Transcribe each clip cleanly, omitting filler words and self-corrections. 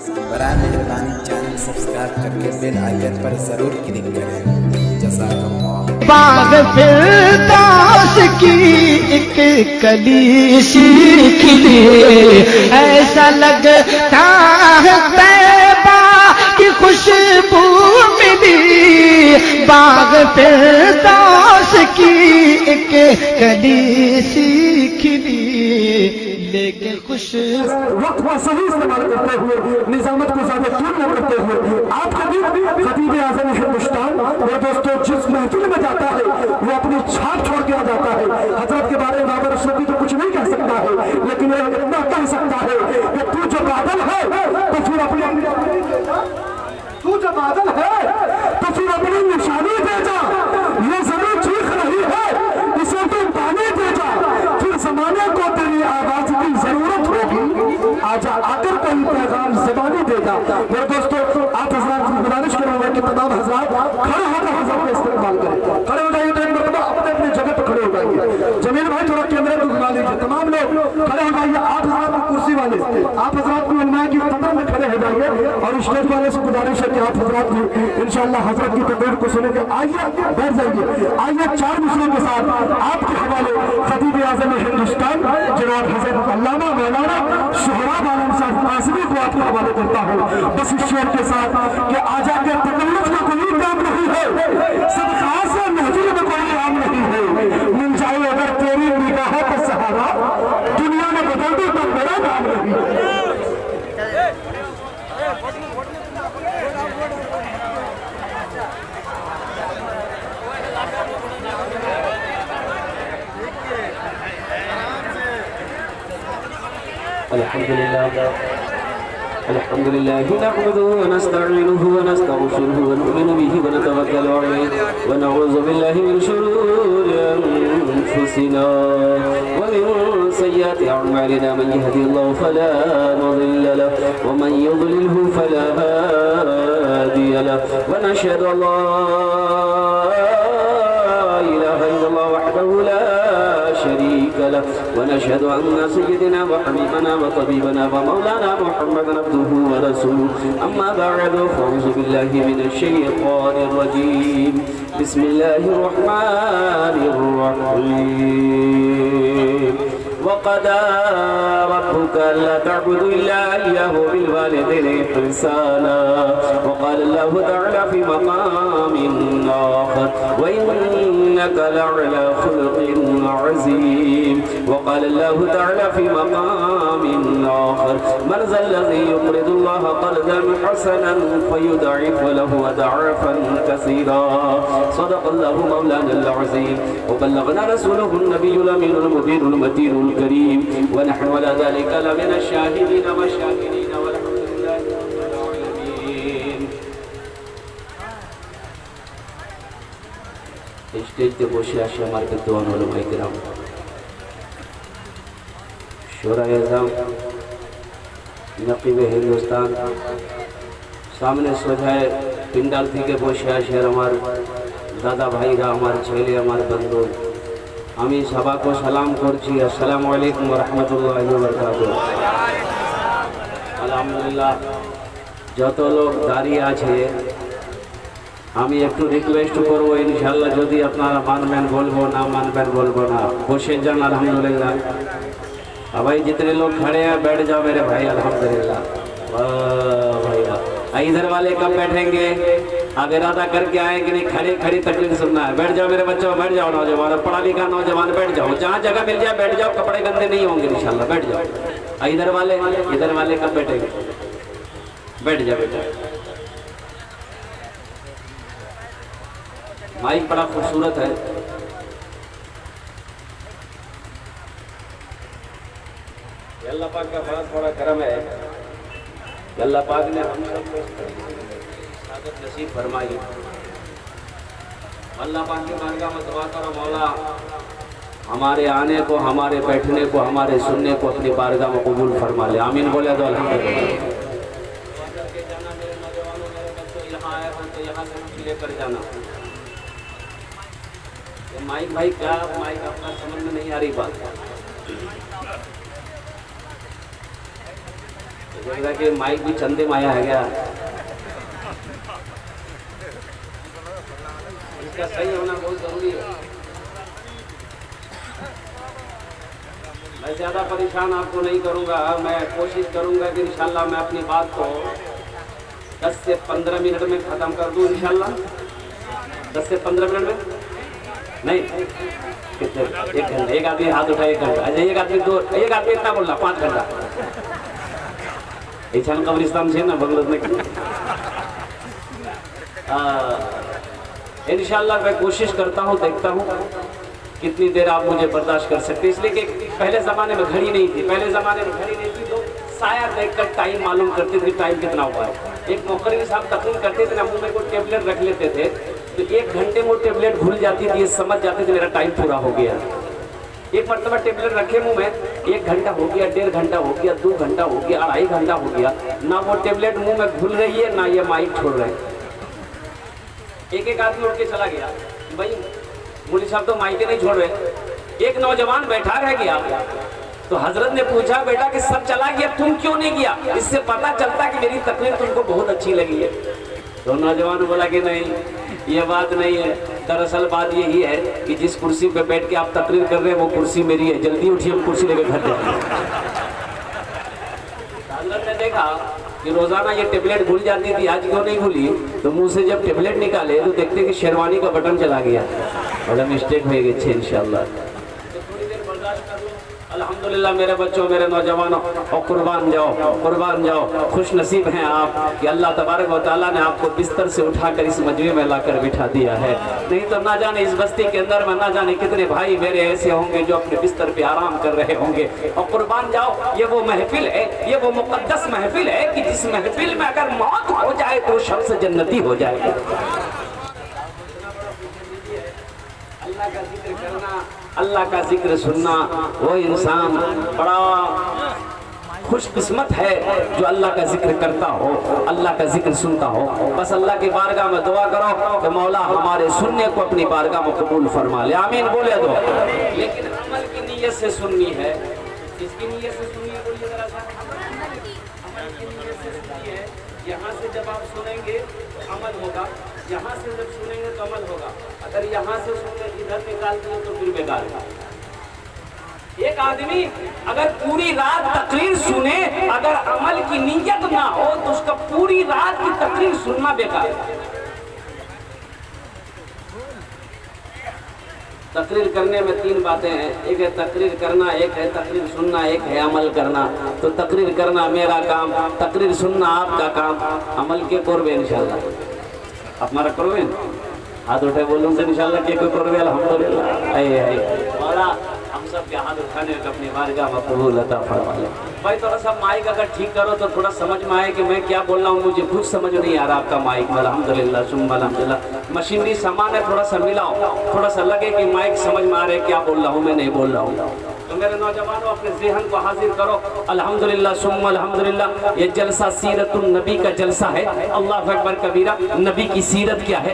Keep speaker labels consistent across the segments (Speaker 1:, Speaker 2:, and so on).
Speaker 1: बराए मेहरबानी channel subscribe करके बेल आइकन पर जरूर क्लिक करें। जज़ाकल्लाह।
Speaker 2: बाग फिरदौस की एक कली सी खिली, ऐसा लगता है तैबा की खुशबू मिली। बाग फिरदौस की एक कली सी खिली, लेकिन खुश
Speaker 3: वक्त का सही इस्तेमाल करते हुए, निजामत को ज्यादा दूर न करते हुए, आप कभी खतीब आज़म हिंदुस्तान और दोस्तों जिस महफिल में जाता है वो अपनी छाप छोड़ के आ जाता है। हजरत के बारे में बाबर रसूली तो कुछ नहीं कह सकता है, लेकिन ये इतना कह सकता है कि तू जो बादल है तो फिर अपनी तू जो बादल है तो फिर अपनी निशानी दे जा। ये जमीन चीख रही है, इसे तू पानी दे जा, फिर जमाने को तेरी आवाज की जरूरत होगी। आजा आकर कोई पैगाम ज़बानी देगा। मेरे दोस्तों, आप हजरात की गुजारिश करूंगा कि तमाम हजरात खड़े होकर हजरत का इस्तेमाल करें। खड़े हो जाइए तो एक मरतबा अपने अपनी जगह पर खड़े हो जाइए। जमीन भाई थोड़ा कैमरे को घुमा लीजिए। तमाम लोग खड़े हो जाइए। आप हजरात को कुर्सी वाले, आप हजरात को उलमा की कदर में खड़े हो जाइए और स्टेज वाले से गुजारिश है कि आप हजरात भी इंशाअल्लाह हजरत की तकरीर को सुनेंगे। आइए बैठ जाइए। आइए चार मिसरों के साथ आपके हवाले खतीब आज़म हिंदुस्तान जनाब हजरत अल्लामा मौलाना सोहराब आलम साहब कासिमी को आपके हवाले करता हूँ। बस इस शेर के साथ कि आजा के तकल्लुफ में कोई काम नहीं है, सब खास महफिल में कोई काम नहीं है। मिल जाए अगर तेरी निगाहों का सहारा, दुनिया में बदल दो तो बड़ा काम नहीं है।
Speaker 4: अल्हम्दुलिल्लाह नहमदुहु व नस्तईनुहु व नस्तगफिरुहु व नु'मिनु बिही व नतवक्कलु अलैहि व नऊज़ु बिल्लाहि मिन शुरूरि अनफुसिना व मिन सय्यिआति अअमालिना मन यहदिहिल्लाहु फला मुदिल्ल लहु व मन युद्लिल्हु फला हादिय लहु व नशहदु अल्ला इलाहा इल्लल्लाह वहदहु ला शरीक लहु व नशहदु अन्न सय्यिदना व हबीबना व तबीबना व मौलाना मुहम्मदन अब्दुहु व रसूलुहु अम्मा बअदु फअऊज़ु बिल्लाहि मिनश शैतानिर रजीम बिस्मिल्लाहिर रहमानिर रहीम वक़दा रब्बुका अल्ला तअबुदू इल्ला इय्याहु बिल वालिदैनि इहसाना वक़ाला अल्लाहु तआला फी मक़ामिन आख़र व इन्नका लअला खुलुक़िन अज़ीम वक़ाला अल्लाहु तआला फी मक़ामिन आख़र मन ज़ल्लज़ी युक़रिदु अल्लाह क़र्ज़न हसनन फ़युदइफ़ु लहु अज़अफ़न कसीरा सदक़ल्लाहु मौलाना अज़ीम व बल्लगना रसूलुहुन नबियुल अमीनुल मुबीनुल मतीनुल करीम व नहनु अला ज़ालिका लमिन अश-शाहिदीन व अश-शाकिरीन वल्हम्दुलिल्लाहि रब्बिल आलमीन। स्टेज पे বসে আসে আমার বিদ্বান উলামায়ে কিরাম, शोराए आज़म, नकीब हिंदुस्तान, सामने सोझाए पिंडाल থেকে বসে আসে আমার দাদা ভাইরা, আমার ছেলে, আমার বন্ধু, আমি সবাইকে সালাম করছি। আসসালামু আলাইকুম ওয়া রাহমাতুল্লাহি ওয়া বারাকাতুহু। আলহামদুলিল্লাহ, যত লোক দাঁড়িয়ে আছে আমি একটু রিকোয়েস্ট করব, ইনশাআল্লাহ যদি আপনারা মানবেন বলবো, না মানবেন বলবো না, বসে যান। अल्हम्दुलिल्लाह भाई, जितने लोग खड़े हैं बैठ जाओ मेरे भाई। अल्हम्दुलिल्लाह, वाह भाई वाह। इधर वाले कब बैठेंगे? अब इरादा करके आए कि नहीं, खड़े खड़ी तकलीफ सुनना है। बैठ जाओ मेरे बच्चों, बैठ जाओ नौजवान, पढ़ा लिखा नौजवान बैठ जाओ, जहाँ जगह मिल जाए बैठ जाओ, कपड़े गंदे नहीं होंगे इंशाल्लाह, बैठ जाओ। इधर वाले कब बैठेंगे? बैठ जाओ बेटा। माइक बड़ा खूबसूरत है। अल्लाह पाक का बड़ा करम है, अल्लाह पाक ने हम सबको सादत नसीब फरमाई। अल्लाह पाक के बारगाह में दुआ करो, मौला हमारे आने को, हमारे बैठने को, हमारे सुनने को अपनी बारगाह में कबूल फरमा ले। आमीन बोले तो अल्हम्दुलिल्लाह। जाना मेरे नौजवानों, मेरे बच्चों, यहाँ आए हो तो यहाँ से कुछ लेकर जाना। माइक भाई, क्या माइक आपका समझ में नहीं आ रही बात? लग रहा है कि माइक भी चंदे माया है क्या? इसका सही होना बहुत जरूरी है। मैं ज़्यादा परेशान आपको नहीं करूँगा। मैं कोशिश करूँगा कि इंशाल्लाह मैं अपनी बात को 10 से 15 मिनट में ख़त्म कर दूँ इंशाल्लाह। 10 से 15 मिनट में नहीं, कितने? 1 घंटा। एक आदमी हाथ उठाए 1 घंटा। अच्छा, एक आदमी 2, एक आदमी इतना बोल रहा 5 घंटा। छान कब्रिस्तान से ना बंगलोर में। इंशाल्लाह मैं कोशिश करता हूँ, देखता हूँ कितनी देर आप मुझे बर्दाश्त कर सकते। इसलिए कि पहले ज़माने में घड़ी नहीं थी, पहले ज़माने में घड़ी नहीं थी तो साया देखकर टाइम मालूम करते थे, टाइम कितना हुआ है। एक मुकर्रिर साहब तकरीर करते थे ना, मुंह में कोई टेबलेट रख लेते थे तो 1 घंटे में वो टेबलेट घुल जाती थी, ये समझ जाते थे मेरा टाइम पूरा हो गया। एक मरतबा टेबलेट रखे मुंह में, 1 घंटा हो गया, 1.5 घंटा हो गया, 2 घंटा हो गया, 2.5 घंटा हो गया, ना वो टेबलेट मुंह में घुल रही है ना ये माइक छोड़ रहे हैं। एक आदमी उठ के चला गया, भाई मौलवी साहब तो माइक नहीं छोड़ रहे। एक नौजवान बैठा रह गया तो हजरत ने पूछा, बेटा कि सब चला गया, तुम क्यों नहीं गया? इससे पता चलता कि मेरी तकरीर तुमको बहुत अच्छी लगी है। तो नौजवान बोला कि नहीं, ये बात नहीं है। दरअसल बात यही है कि जिस कुर्सी पे बैठ के आप तकरीर कर रहे हैं वो कुर्सी मेरी है, जल्दी उठिए, हम कुर्सी लेकर घर जाएंगे। हजरत ने देखा कि रोजाना ये टेबलेट भूल जाती थी, आज क्यों नहीं भूली? तो मुंह से जब टेबलेट निकाले तो देखते कि शेरवानी का बटन चला गया। बड़ा मिस्टेक हो गई छे इंशाल्लाह। तो थोड़ी देर बर्दाश्त कर लो। अल्हम्दुलिल्लाह मेरे बच्चों, मेरे नौजवानों, और कुर्बान जाओ, कुर्बान जाओ। खुश नसीब हैं आप कि अल्लाह तबारक व तआला ने आपको बिस्तर से उठाकर इस मजमे में लाकर बिठा दिया है। नहीं तो ना जाने इस बस्ती के अंदर में ना जाने कितने भाई मेरे ऐसे होंगे जो अपने बिस्तर पे आराम कर रहे होंगे। और कुर्बान जाओ, ये वो महफिल है, ये वो मुकद्दस महफिल है कि जिस महफिल में अगर मौत हो जाए तो शख्स जन्नती हो जाए। अल्लाह का जिक्र करना, अल्लाह का जिक्र सुनना, वो इंसान बड़ा खुशकिस्मत है जो अल्लाह का जिक्र करता हो, अल्लाह का जिक्र सुनता हो। बस अल्लाह की बारगाह में दुआ करो कि मौला हमारे सुनने को अपनी बारगाह में कबूल फरमा ले, आमीन बोले दो। लेकिन अमल की नीयत से सुननी है। किसकी नीयत से सुननी है? बोलिए जरा सा। अमल की नीयत से सुननी है। यहाँ से जब आप सुनेंगे तो अमल होगा, यहाँ से जब सुनेंगे तो अमल होगा। अगर यहाँ से सुनने इधर निकाल दिए तो फिर बेकार है। एक आदमी अगर पूरी रात तकरीर सुने, अगर अमल की नीयत ना हो तो उसका पूरी रात की तकरीर सुनना बेकार है। तकरीर करने में 3 बातें हैं, एक है तकरीर करना, एक है तकरीर सुनना, एक है अमल करना। तो तकरीर करना मेरा काम, तकरीर सुनना आपका काम, अमल के करवे इंशाल्लाह। आप मारा करवे हाथ उठे बोलूँ तो इंशाल्लाह के कोई करवे अल्हम्दुलिल्लाह। मौला हम सब के हाथ उठाने का अपनी बारगाह में कबूल अता फरमा ले। भाई थोड़ा सा माइक अगर ठीक करो तो थोड़ा समझ में आए कि मैं क्या बोल रहा हूँ। मुझे कुछ समझ नहीं आ रहा आपका माइक में। अल्हम्दुलिल्लाह सुम्मा अल्हम्दुलिल्लाह। मशीनरी सामान है, थोड़ा सा मिलाओ, थोड़ा सा लगे कि माइक समझ में आ रहा है क्या बोल रहा हूँ, मैं नहीं बोल रहा हूँ। तो मेरे नौजवानों अपने ज़हन को हाजिर करो। अल्हम्दुलिल्लाह सुम्मा अल्हम्दुलिल्लाह। ये जलसा सीरतुन नबी का जलसा है। अल्लाह अकबर कबीरा। नबी की सीरत क्या है?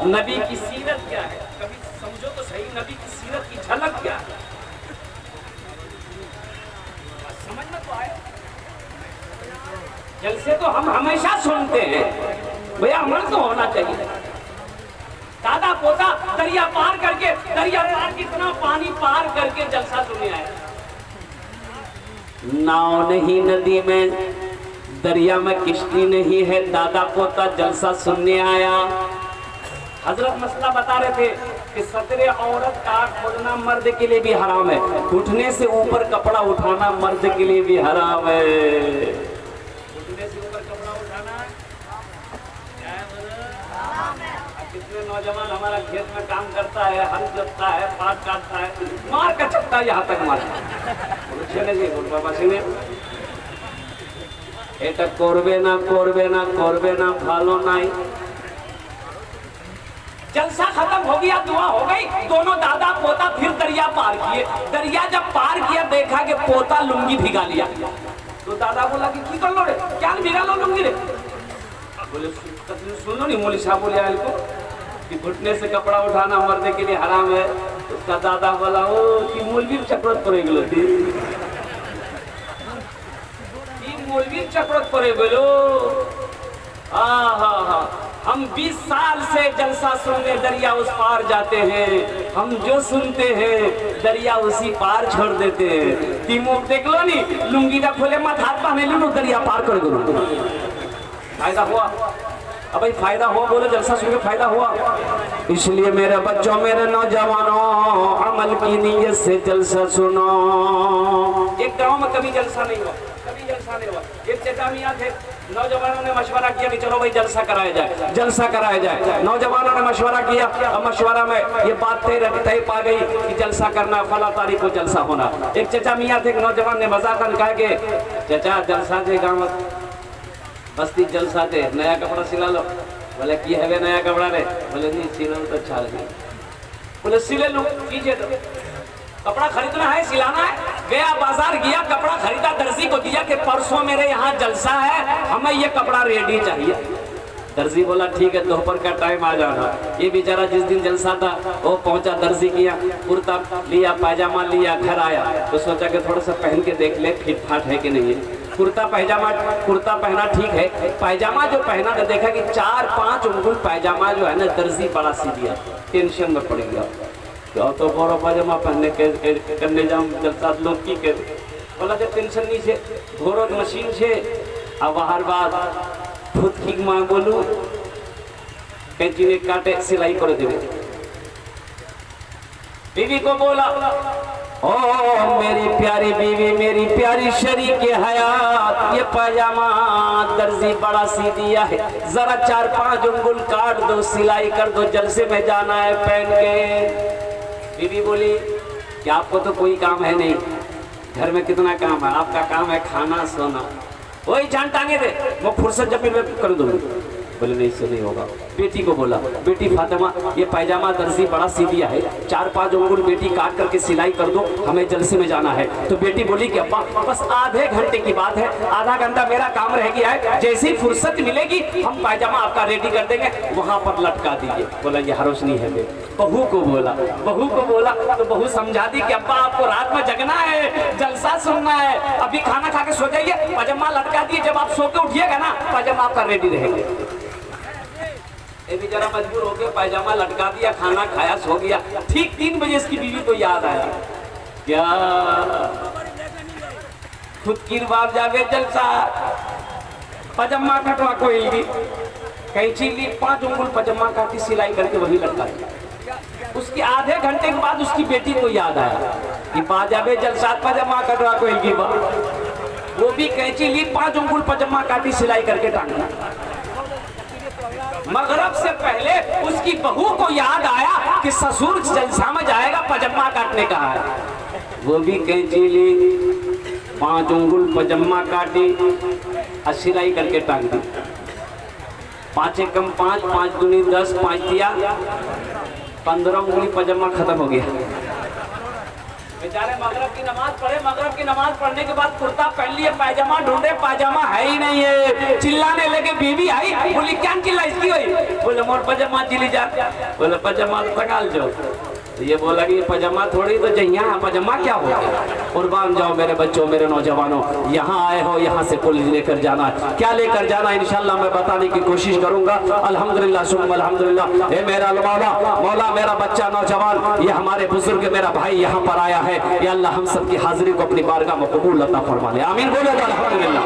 Speaker 4: नबी की सीरत क्या है? कभी समझो तो सही, नबी की सीरत की झलक क्या है? समझ में तो आए। जलसे तो हम हमेशा सुनते हैं, भैया अमल तो होना चाहिए। दादा पोता दरिया पार करके, दरिया पार कितना पानी पार करके जलसा सुने आए। नाव नहीं नदी में, दरिया में किश्ती नहीं है, दादा पोता जलसा सुनने आया। हजरत मसला बता रहे थे कि सतरे औरत का खोलना मर्द के लिए भी हराम है, घुटने से ऊपर कपड़ा उठाना मर्द के लिए भी हराम है। घुटने से ऊपर कपड़ा उठाना क्या है? कितने नौजवान हमारा खेत में काम करता है, हल जोतता है, पात काटता है, मार का चकता यहाँ तक मार এটা করবে না করবে না করবে না ভালো নাই। जलसा खत्म हो गया, दुआ हो गई, दोनों दादा पोता फिर दरिया पार किए। दरिया जब पार किया देखा कि पोता लुंगी भिगा लिया। तो दादा बोला कि की कर लो रे, क्या भिगा लो लुंगी रे? बोले सुन लो नहीं, मौलवी साहब बोले आयल को कि घुटने से कपड़ा उठाना मर्द के लिए हराम है। उसका दादा बोला ओ कि मौलवी चक्कर पड़े गलो थी। चक्र पड़े बोलो। हम 20 साल से जलसा सुनने दरिया उस पार जाते हैं, हम जो सुनते हैं दरिया उसी पार छोड़ देते हैं। तिमुक देख लो नी, लुंगी ना खोले मत हाथ पहने लो, दरिया पार कर दो। फायदा हुआ? अब भाई फायदा हुआ बोलो, जलसा सुन के फायदा हुआ। इसलिए मेरे बच्चों, मेरे नौजवानों, अमल की नीयत से जलसा सुनो। एक गांव में कभी जलसा नहीं हुआ, कभी जलसा नहीं हुआ। एक चचा मियां थे, नौजवानों ने मशवरा किया कि चलो भाई जलसा कराया जाए, जलसा कराया जाए। नौजवानों ने मशवरा किया, अब मशवरा में ये बात तय पा गई कि जलसा करना, फला तारीख को जलसा होना। एक चचा मियां थे, नौजवान ने मजाकन कहा कि चचा जलसा थे गाँव बस्ती जलसा थे, नया कपड़ा सिला लो। बोले की है नया कपड़ा रे? बोले नहीं सिला तो अच्छा लगे। बोले सिले लो, कीजिए तो कपड़ा खरीदना है, सिलाना है। गया बाजार गया, कपड़ा खरीदा, दर्जी को दिया कि परसों मेरे यहाँ जलसा है, हमें ये कपड़ा रेडी चाहिए। दर्जी बोला ठीक है, दोपहर का टाइम आ जाना। ये बेचारा जिस दिन जलसा था वो पहुंचा, दर्जी किया, कुर्ता लिया, पायजामा लिया, घर आया तो सोचा कि थोड़ा सा पहन के देख ले फिट फाट है कि नहीं है। कुर्ता पहना ठीक है, पायजामा जो पहना तो देखा कि 4-5 उंगल पायजामा जो है ना दर्जी बड़ा सी दिया। टेंशन में पड़ गया, तो बोरो पायजामा पहनने के करने जाऊँ जलसा लोग की कर। बोला जब टेंशन नहीं छे, घोरो मशीन छे। अब बाहर बात खुद की माँ बोलू कैंची ने काटे सिलाई कर देवे। बीवी को बोला, ओ मेरी प्यारी बीवी, मेरी प्यारी शरीक हयात, ये पायजामा दर्जी बड़ा सी दिया है, जरा 4-5 उंगल काट दो, सिलाई कर दो, जलसे में जाना है पहन के। बीवी बोली कि आपको तो कोई काम है नहीं, घर में कितना काम है, आपका काम है खाना सोना, वही जान टांगे दे, वो फुर्सत जब मैं कर दूंगी। बोले नहीं इससे नहीं होगा। बेटी को बोला, बेटी फातिमा ये पायजामा दर्जी बड़ा सी दिया है, 4-5 उंगल बेटी काट करके सिलाई कर दो, हमें जलसे में जाना है। तो बेटी बोली कि अब्बा बस आधे घंटे की बात है, आधा घंटा मेरा काम रह गया है, जैसे ही फुर्सत मिलेगी हम पायजामा आपका रेडी कर देंगे, वहां पर लटका दीजिए। बोला ये हरोश नहीं है। बहू को बोला तो बहू समझा दी कि अब्बा आपको रात में जगना है, जलसा सुनना है, अभी खाना खा के सो जाइए, पायजामा लटका दिए, जब आप सो के उठिएगा ना पायजामा आपका रेडी रहेगा। ये बेचारा मजबूर होकर पायजामा लटका दिया, खाना खाया, सो गया। ठीक 3 बजे इसकी बीवी को याद आया, क्या खुद की बाप जावे जलसा, पजामा कटवा को कैंची ली, 5 उंगल पजामा काटी, सिलाई करके वही लटका दिया। उसके आधे घंटे के बाद उसकी बेटी को याद आया कि पाजाबे जलसा पजामा कटवा को वो भी कैंची ली, 5 उंगल पजामा काटी, सिलाई करके टांगा। मगरब से पहले उसकी बहू को याद आया कि ससुर जलसा में जाएगा, पजामा काटने का है। वो भी कैंची ली, 5 उंगल पजामा काटी और सिलाई करके टांग दी। 5 एकम 5, 5 दूनी 10, 5 दिया 15 उंगली पजामा खत्म हो गया। बेचारे मगरब की नमाज पढ़े, मगरब की नमाज पढ़ने के बाद कुर्ता पहन लिए, पायजामा ढूंढे, पायजामा है ही नहीं है। चिल्लाने लगे, बीवी आई, बोली क्या चिल्ला इसकी हुई? बोले मोर पजामा चिली जा। बोले पजामा तो तकाल जाओ। तो ये बोला कि पजामा थोड़ी तो जहिया, पजामा क्या हो गया? कुर्बान जाओ मेरे बच्चों, मेरे नौजवानों, यहाँ आए हो, यहाँ से कुल लेकर जाना, क्या लेकर जाना इंशाल्लाह मैं बताने की कोशिश करूंगा। अल्हम्दुलिल्लाह सुम्मा अल्हम्दुलिल्लाह। ए मेरा मौला, मेरा बच्चा नौजवान, ये हमारे बुजुर्ग, मेरा भाई यहाँ पर आया है, या अल्लाह हम सब की हाजिरी को अपनी बारगाह में कबूल अता फरमा ले। आमीन बोलो अल्हम्दुलिल्लाह।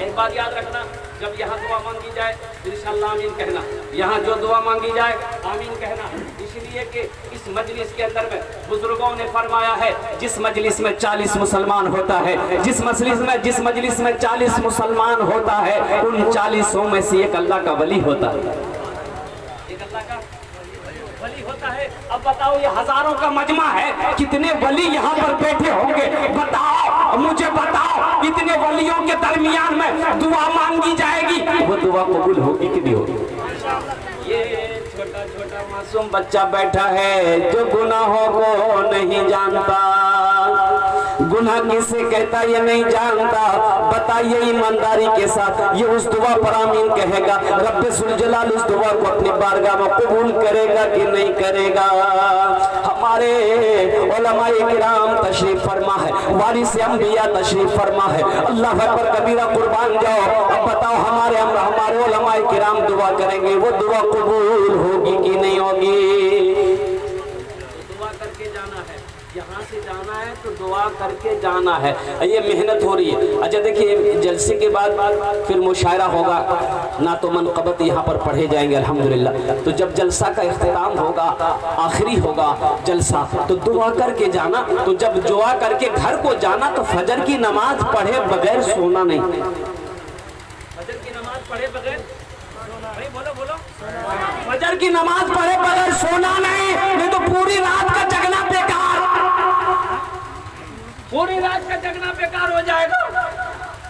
Speaker 4: एक बात याद रखना, जब यहाँ दुआ मांगी जाए इंशाअल्लाह आमीन कहना, यहाँ जो दुआ मांगी जाए आमीन कहना। इसलिए कि इस मजलिस के अंदर में बुजुर्गों ने फरमाया है, जिस मजलिस में 40 मुसलमान होता है, जिस मजलिस में 40 मुसलमान होता है, उन 40 में से एक अल्लाह का वली होता है, एक अल्लाह का वली होता है। अब बताओ ये हजारों का मजमा है, कितने वली यहाँ पर बैठे होंगे? बताओ, मुझे बताओ, इतने वलियों के दरमियान में दुआ मांगी जाएगी, वो दुआ कबूल होगी कि नहीं होगी? ये छोटा छोटा मासूम बच्चा बैठा है जो गुनाहों को नहीं जानता, गुनाह किसे कहता ये नहीं जानता, बताइए ईमानदारी के साथ ये उस दुआ पर आमीन कहेगा, रब्बे सुल जलाल उस दुआ को अपनी बारगाह में कबूल करेगा कि नहीं करेगा। हमारे उलमाए किराम तशरीफ फरमा है, वारिस अंबिया तशरीफ फरमा है, अल्लाह अकबर कबीरा कुर्बान जाओ। अब बताओ हमारे उलमाए किराम दुआ करेंगे, वो दुआ कबूल होगी कि नहीं होगी? दुआ करके जाना है, यहाँ से जाना है तो दुआ करके जाना है, ये मेहनत हो रही है। अच्छा देखिए, जलसे के बाद फिर मुशायरा होगा, ना तो मनक़बत यहाँ पर पढ़े जाएंगे अल्हम्दुलिल्लाह। तो जब जलसा का इख्तिताम होगा, आखिरी होगा जलसा, तो दुआ करके जाना। तो जब दुआ करके घर को जाना तो फजर की नमाज पढ़े बगैर सोना नहीं। फजर की नमाज पढ़े बगैर, भाई बोलो, फजर की नमाज पढ़े बगैर सोना नहीं तो पूरी रात का जगना बेकार, पूरी रात का जगना बेकार हो जाएगा।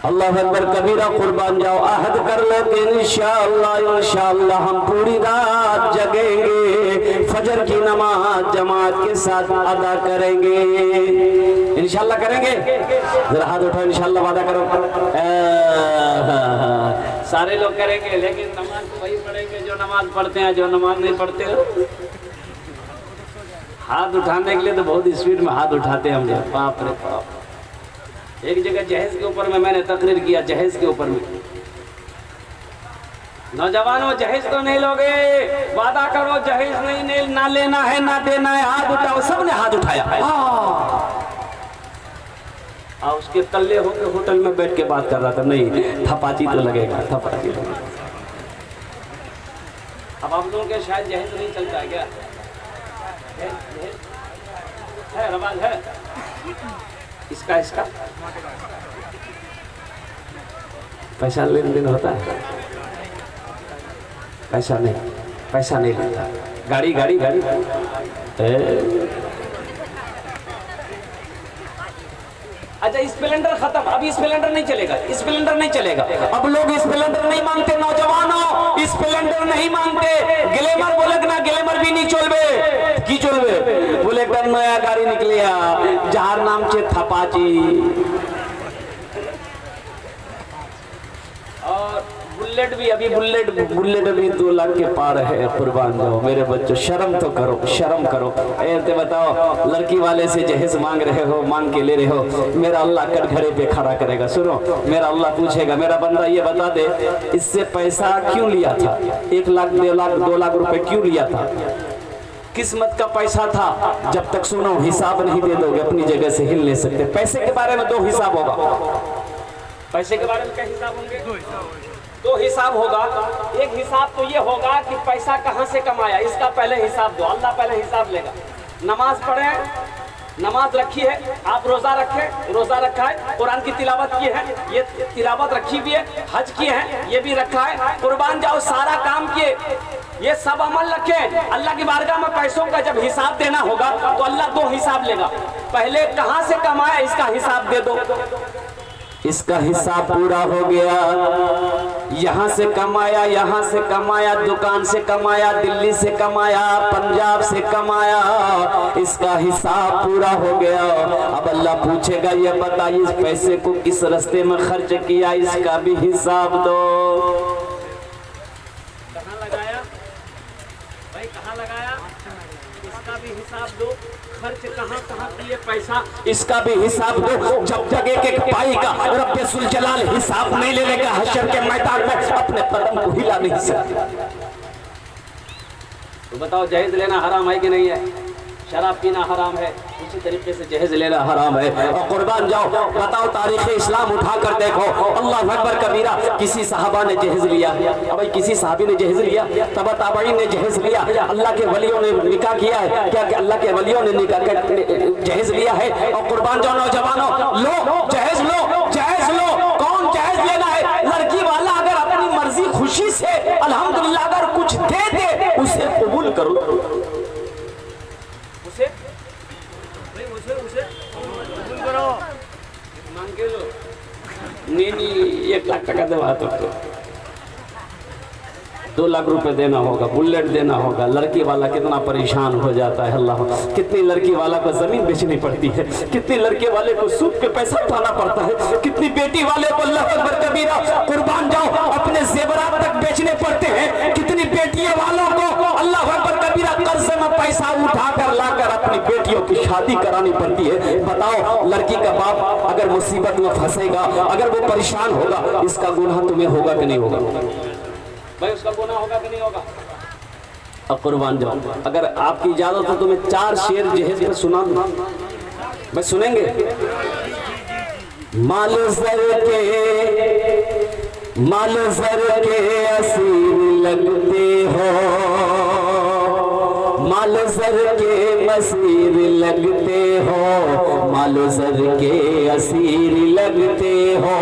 Speaker 4: अल्लाह अकबर कबीरा कुर्बान जाओ। अहद कर लो कि इंशाअल्लाह हम पूरी रात जगेंगे, फजर की नमाज जमात के साथ अदा करेंगे। इंशाअल्लाह करेंगे, जरा हाथ उठाओ, इंशाअल्लाह वादा करो। सारे लोग करेंगे, लेकिन नमाज तो वही पढ़ेंगे जो नमाज पढ़ते हैं, जो नमाज नहीं पढ़ते। हाथ उठाने के लिए तो बहुत स्पीड में हाथ उठाते हैं हम लोग, बाप रे बाप। एक जगह जहेज के ऊपर में मैंने तकरीर किया, जहेज के ऊपर में, नौजवानों जहेज तो नहीं लोगे, वादा करो जहेज नहीं ना लेना है ना देना है, हाथ उठाओ। सबने हाथ उठाया। उसके तल्ले होकर होटल में बैठ के बात कर रहा था, नहीं थपाची तो लगेगा, थपाची लगेगा। अब आप लोगों के शायद जहेज नहीं चलता है क्या? है रवाज है इसका पैसा लेन देन होता है? पैसा नहीं लेता। गाड़ी अच्छा स्प्लेंडर खत्म, अभी स्प्लेंडर नहीं चलेगा। अब लोग स्प्लेंडर नहीं मांगते, नौजवानों स्प्लेंडर नहीं मांगते, ग्लैमर बोले ना, ग्लैमर भी नहीं चलबे की चलबे, बोले एक नया गाड़ी निकलिया जार नाम से थपाची, और बुलेट भी अभी बुलेट अभी 2 लाख के पार है। कुर्बान जाओ मेरे बच्चों, शर्म तो करो, शर्म करो। ऐसे बताओ, लड़की वाले से जहेज मांग रहे हो, मांग के ले रहे हो, मेरा अल्लाह कटघरे पे खड़ा करेगा। सुनो, मेरा अल्लाह पूछेगा, मेरा बंदा ये बता दे इससे पैसा क्यों लिया था, 1 लाख 2 लाख रुपए क्यों लिया था? किस्मत का पैसा था। जब तक सुनो हिसाब नहीं दे दोगे अपनी जगह से हिल नहीं सकते। पैसे के बारे में 2 हिसाब होगा। पैसे के बारे में क्या हिसाब होंगे? 2 हिसाब होगा। एक हिसाब तो ये होगा कि पैसा कहाँ से कमाया, इसका पहले हिसाब दो, अल्लाह पहले हिसाब लेगा। नमाज पढ़े, नमाज रखी है, आप रोजा रखे, रोजा रखा है, कुरान की तिलावत की है, ये तिलावत रखी भी है, हज किए हैं, ये भी रखा है, कुर्बान जाओ सारा काम किए, ये सब अमल रखे। अल्लाह की बारगाह में पैसों का जब हिसाब देना होगा तो अल्लाह 2 हिसाब लेगा। पहले कहाँ से कमाया इसका हिसाब दे दो, इसका हिसाब पूरा हो गया, यहाँ से कमाया, दुकान से कमाया, दिल्ली से कमाया, पंजाब से कमाया, इसका हिसाब पूरा हो गया। अब अल्लाह पूछेगा ये बता इस पैसे को किस रास्ते में खर्च किया, इसका भी हिसाब दो। कहाँ लगाया भाई, कहाँ लगाया, इसका भी हिसाब दो। खर्च कहाँ किए पैसा, इसका भी हिसाब दो। जब तक एक पाई का रब्बे सुल जलाल हिसाब नहीं ले लेगा, हशर के मैदान में अपने कदम को हिला नहीं सकते। तो बताओ जहेज लेना हराम है कि नहीं है? शराब पीना हराम है, इसी तरीके से जहेज लेना हराम है। और कुर्बान जाओ, बताओ तारीख इस्लाम उठा कर देखो, अल्लाह अकबर कबीरा, किसी सहाबा ने जहेज लिया, भाई किसी सहाबी ने जहेज लिया, तबा ताबईन ने जहेज लिया, अल्लाह के वलियों ने निकाह किया है क्या? अल्लाह के वलियों ने निकाह जहेज लिया है। और कुर्बान जाओ नौजवानों, लो जहेज लो। कौन जहेज लेना है? लड़की वाला अगर अपनी मर्जी खुशी से अल्हम्दुलिल्लाह अगर कुछ दे दे उसे कबूल करो, उसे करो, मांग के लो। नहीं 1 लाख टका दे बात हो। 2 लाख रुपए देना होगा, बुलेट देना होगा। लड़की वाला कितना परेशान हो जाता है। अल्लाह, कितनी लड़की वाला को जमीन बेचनी पड़ती है, कितनी लड़के वाले को सूद पे पैसा उठाना पड़ता है, कितनी बेटी वाले को अल्लाह अकबर कबीरा कुर्बान जाओ अपने जेवरात तक बेचने पड़ते हैं, कितनी बेटियों वालों को अल्लाह अकबर कबीरा कर्ज में पैसा उठाकर लाकर अपनी बेटियों की शादी करानी पड़ती है। बताओ, लड़की का बाप अगर मुसीबत में फंसेगा, अगर वो परेशान होगा, इसका गुनाह तुम्हें होगा कि नहीं होगा भाई? उसका गुनाह होगा कि नहीं होगा? अब कुर्बान जाओ, अगर आपकी इजाजत हो तो मैं 4 शेर जहेज पर सुना दूं, मैं सुनेंगे? माल जर के असीर लगते हो, माल जर के मसीर लगते हो, माल जर के असीर लगते हो।